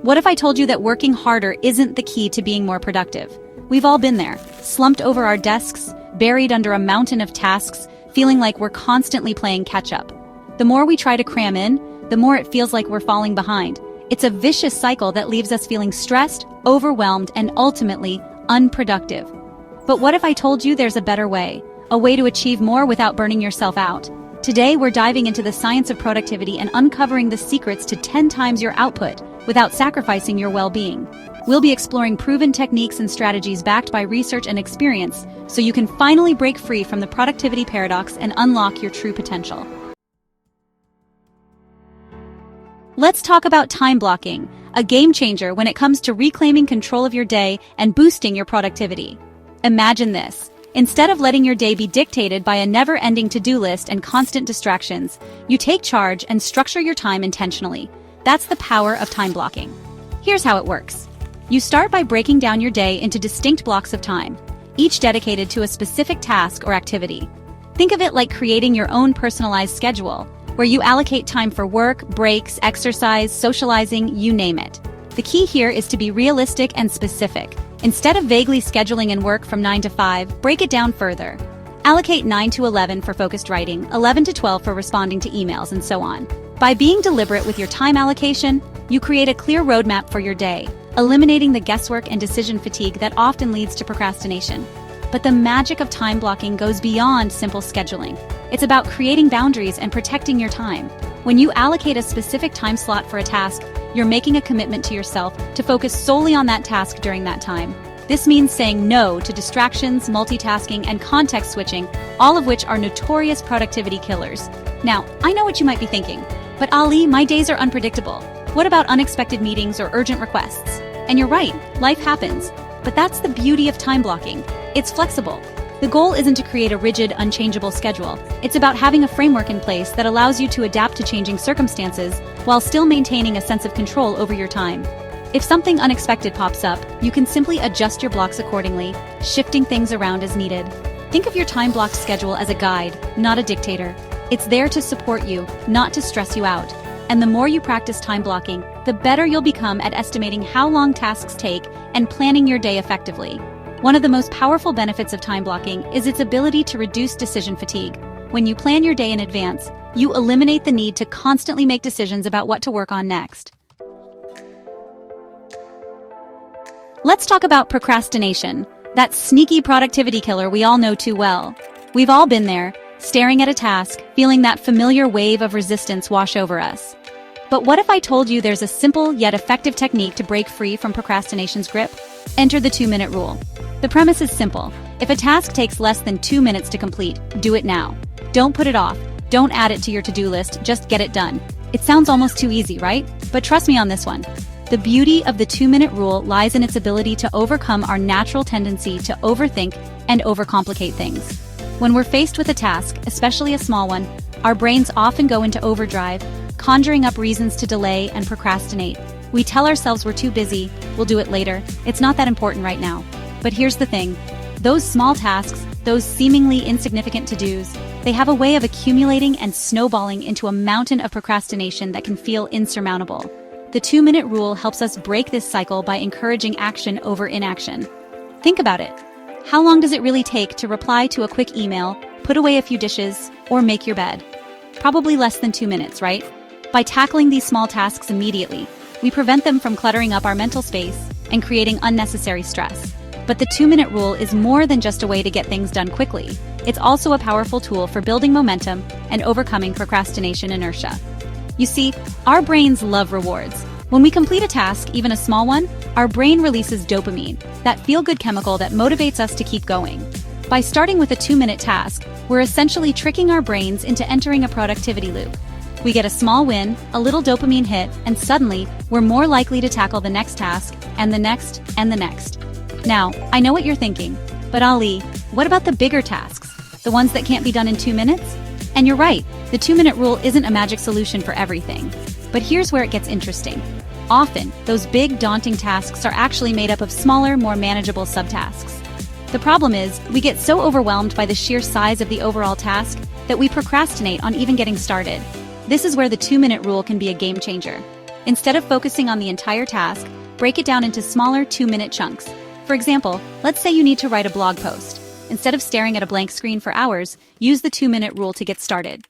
What if I told you that working harder isn't the key to being more productive? We've all been there, slumped over our desks, buried under a mountain of tasks, feeling like we're constantly playing catch-up. The more we try to cram in, the more it feels like we're falling behind. It's a vicious cycle that leaves us feeling stressed, overwhelmed, and ultimately unproductive. But what if I told you there's a better way? A way to achieve more without burning yourself out? Today, we're diving into the science of productivity and uncovering the secrets to 10 times your output without sacrificing your well-being. We'll be exploring proven techniques and strategies backed by research and experience, so you can finally break free from the productivity paradox and unlock your true potential. Let's talk about time blocking, a game changer when it comes to reclaiming control of your day and boosting your productivity. Imagine this. Instead of letting your day be dictated by a never-ending to-do list and constant distractions, you take charge and structure your time intentionally. That's the power of time blocking. Here's how it works. You start by breaking down your day into distinct blocks of time, each dedicated to a specific task or activity. Think of it like creating your own personalized schedule, where you allocate time for work, breaks, exercise, socializing, you name it. The key here is to be realistic and specific. Instead of vaguely scheduling in work from 9 to 5, break it down further. Allocate 9 to 11 for focused writing, 11 to 12 for responding to emails, and so on. By being deliberate with your time allocation, you create a clear roadmap for your day, eliminating the guesswork and decision fatigue that often leads to procrastination. But the magic of time blocking goes beyond simple scheduling. It's about creating boundaries and protecting your time. When you allocate a specific time slot for a task, you're making a commitment to yourself to focus solely on that task during that time. This means saying no to distractions, multitasking, and context switching, all of which are notorious productivity killers. Now, I know what you might be thinking, but Ali, my days are unpredictable. What about unexpected meetings or urgent requests? And you're right, life happens. But that's the beauty of time blocking. It's flexible. The goal isn't to create a rigid, unchangeable schedule. It's about having a framework in place that allows you to adapt to changing circumstances while still maintaining a sense of control over your time. If something unexpected pops up, you can simply adjust your blocks accordingly, shifting things around as needed. Think of your time-blocked schedule as a guide, not a dictator. It's there to support you, not to stress you out. And the more you practice time blocking, the better you'll become at estimating how long tasks take and planning your day effectively. One of the most powerful benefits of time blocking is its ability to reduce decision fatigue. When you plan your day in advance, you eliminate the need to constantly make decisions about what to work on next. Let's talk about procrastination, that sneaky productivity killer we all know too well. We've all been there, staring at a task, feeling that familiar wave of resistance wash over us. But what if I told you there's a simple yet effective technique to break free from procrastination's grip? Enter the 2-minute rule. The premise is simple. If a task takes less than 2 minutes to complete, do it now. Don't put it off. Don't add it to your to-do list, just get it done. It sounds almost too easy, right? But trust me on this one. The beauty of the 2-minute rule lies in its ability to overcome our natural tendency to overthink and overcomplicate things. When we're faced with a task, especially a small one, our brains often go into overdrive, conjuring up reasons to delay and procrastinate. We tell ourselves we're too busy, we'll do it later, it's not that important right now. But here's the thing. Those small tasks, those seemingly insignificant to-dos, they have a way of accumulating and snowballing into a mountain of procrastination that can feel insurmountable. The 2-minute rule helps us break this cycle by encouraging action over inaction. Think about it. How long does it really take to reply to a quick email, put away a few dishes, or make your bed? Probably less than 2 minutes, right? By tackling these small tasks immediately, we prevent them from cluttering up our mental space and creating unnecessary stress. But the 2-minute rule is more than just a way to get things done quickly. It's also a powerful tool for building momentum and overcoming procrastination inertia. You see, our brains love rewards. When we complete a task, even a small one, our brain releases dopamine, that feel-good chemical that motivates us to keep going. By starting with a 2-minute task, we're essentially tricking our brains into entering a productivity loop. We get a small win, a little dopamine hit, and suddenly, we're more likely to tackle the next task, and the next, and the next. Now, I know what you're thinking, but Ali, what about the bigger tasks? The ones that can't be done in 2 minutes? And you're right, the 2-minute rule isn't a magic solution for everything. But here's where it gets interesting. Often, those big, daunting tasks are actually made up of smaller, more manageable subtasks. The problem is, we get so overwhelmed by the sheer size of the overall task that we procrastinate on even getting started. This is where the 2-minute rule can be a game changer. Instead of focusing on the entire task, break it down into smaller 2-minute chunks. For example, let's say you need to write a blog post. Instead of staring at a blank screen for hours, use the 2-minute rule to get started.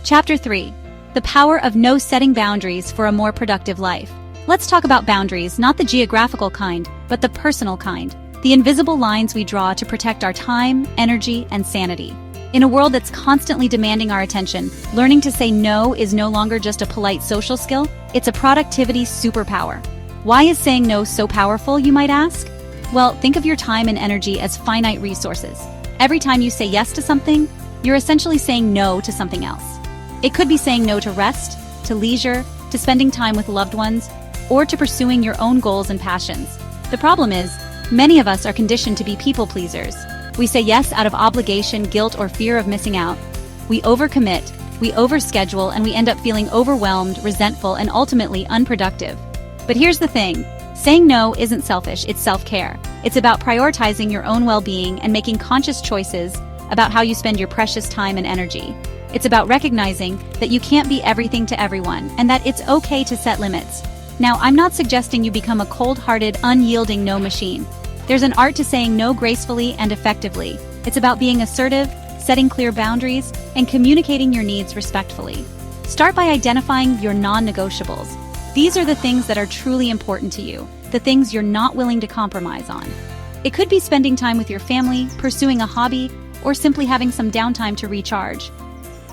Chapter 3. The power of setting boundaries for a more productive life. Let's talk about boundaries, not the geographical kind, but the personal kind. The invisible lines we draw to protect our time, energy, and sanity. In a world that's constantly demanding our attention, learning to say no is no longer just a polite social skill, it's a productivity superpower. Why is saying no so powerful, you might ask? Well, think of your time and energy as finite resources. Every time you say yes to something, you're essentially saying no to something else. It could be saying no to rest, to leisure, to spending time with loved ones, or to pursuing your own goals and passions. The problem is, many of us are conditioned to be people pleasers. We say yes out of obligation, guilt, or fear of missing out. We overcommit, we overschedule, and we end up feeling overwhelmed, resentful, and ultimately unproductive. But here's the thing. Saying no isn't selfish, it's self-care. It's about prioritizing your own well-being and making conscious choices about how you spend your precious time and energy. It's about recognizing that you can't be everything to everyone and that it's okay to set limits. Now, I'm not suggesting you become a cold-hearted, unyielding no machine. There's an art to saying no gracefully and effectively. It's about being assertive, setting clear boundaries, and communicating your needs respectfully. Start by identifying your non-negotiables. These are the things that are truly important to you, the things you're not willing to compromise on. It could be spending time with your family, pursuing a hobby, or simply having some downtime to recharge.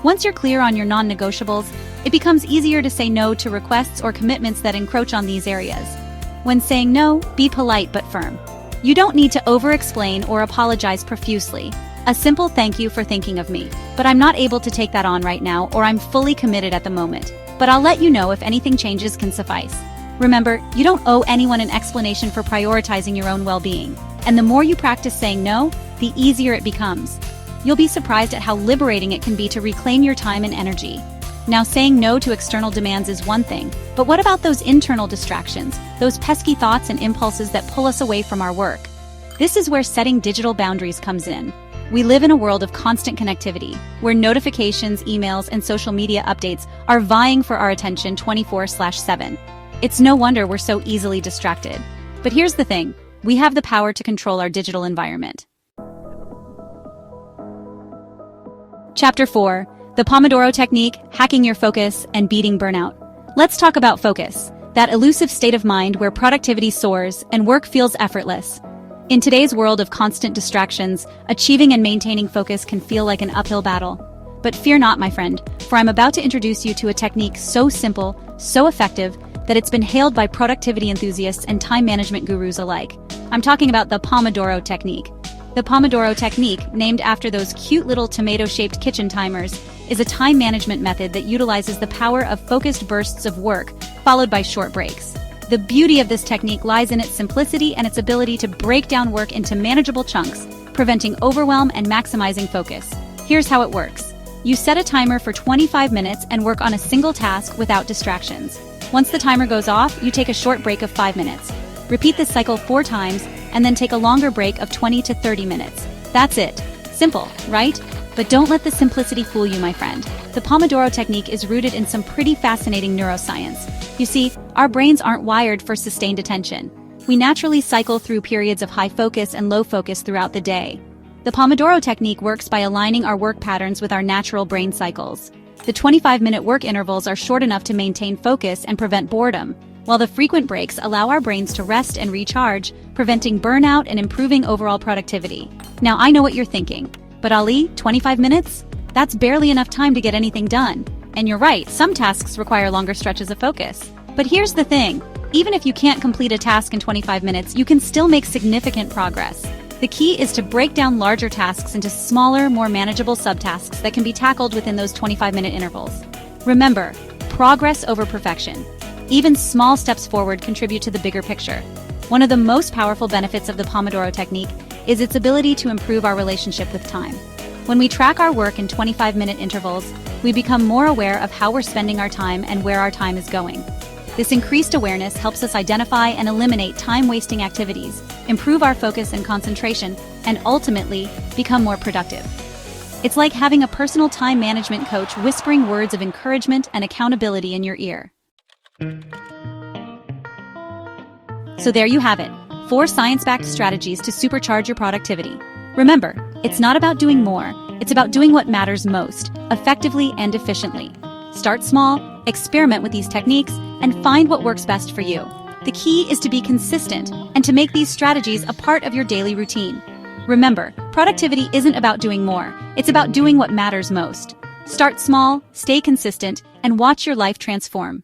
Once you're clear on your non-negotiables, it becomes easier to say no to requests or commitments that encroach on these areas. When saying no, be polite but firm. You don't need to over-explain or apologize profusely. A simple thank you for thinking of me, but I'm not able to take that on right now, or I'm fully committed at the moment. But I'll let you know if anything changes can suffice. Remember, you don't owe anyone an explanation for prioritizing your own well-being. And the more you practice saying no, the easier it becomes. You'll be surprised at how liberating it can be to reclaim your time and energy. Now, saying no to external demands is one thing, but what about those internal distractions, those pesky thoughts and impulses that pull us away from our work? This is where setting digital boundaries comes in. We live in a world of constant connectivity, where notifications, emails, and social media updates are vying for our attention 24/7. It's no wonder we're so easily distracted. But here's the thing, we have the power to control our digital environment. Chapter 4. The Pomodoro Technique, Hacking Your Focus, and Beating Burnout. Let's talk about focus, that elusive state of mind where productivity soars and work feels effortless. In today's world of constant distractions, achieving and maintaining focus can feel like an uphill battle. But fear not, my friend, for I'm about to introduce you to a technique so simple, so effective, that it's been hailed by productivity enthusiasts and time management gurus alike. I'm talking about the Pomodoro Technique. The Pomodoro Technique, named after those cute little tomato-shaped kitchen timers, is a time management method that utilizes the power of focused bursts of work, followed by short breaks. The beauty of this technique lies in its simplicity and its ability to break down work into manageable chunks, preventing overwhelm and maximizing focus. Here's how it works. You set a timer for 25 minutes and work on a single task without distractions. Once the timer goes off, you take a short break of 5 minutes. Repeat this cycle 4 times, and then take a longer break of 20 to 30 minutes. That's it. Simple, right? But don't let the simplicity fool you, my friend. The Pomodoro Technique is rooted in some pretty fascinating neuroscience. You see, our brains aren't wired for sustained attention. We naturally cycle through periods of high focus and low focus throughout the day. The Pomodoro Technique works by aligning our work patterns with our natural brain cycles. The 25-minute work intervals are short enough to maintain focus and prevent boredom, while the frequent breaks allow our brains to rest and recharge, preventing burnout and improving overall productivity. Now, I know what you're thinking, but Ali, 25 minutes? That's barely enough time to get anything done. And you're right, some tasks require longer stretches of focus. But here's the thing, even if you can't complete a task in 25 minutes, you can still make significant progress. The key is to break down larger tasks into smaller, more manageable subtasks that can be tackled within those 25-minute intervals. Remember, progress over perfection. Even small steps forward contribute to the bigger picture. One of the most powerful benefits of the Pomodoro Technique is its ability to improve our relationship with time. When we track our work in 25-minute intervals, we become more aware of how we're spending our time and where our time is going. This increased awareness helps us identify and eliminate time-wasting activities, improve our focus and concentration, and ultimately become more productive. It's like having a personal time management coach whispering words of encouragement and accountability in your ear. So there you have it, 4 science-backed strategies to supercharge your productivity. Remember, it's not about doing more, it's about doing what matters most, effectively and efficiently. Start small, experiment with these techniques, and find what works best for you. The key is to be consistent and to make these strategies a part of your daily routine. Remember, productivity isn't about doing more, it's about doing what matters most. Start small, stay consistent, and watch your life transform.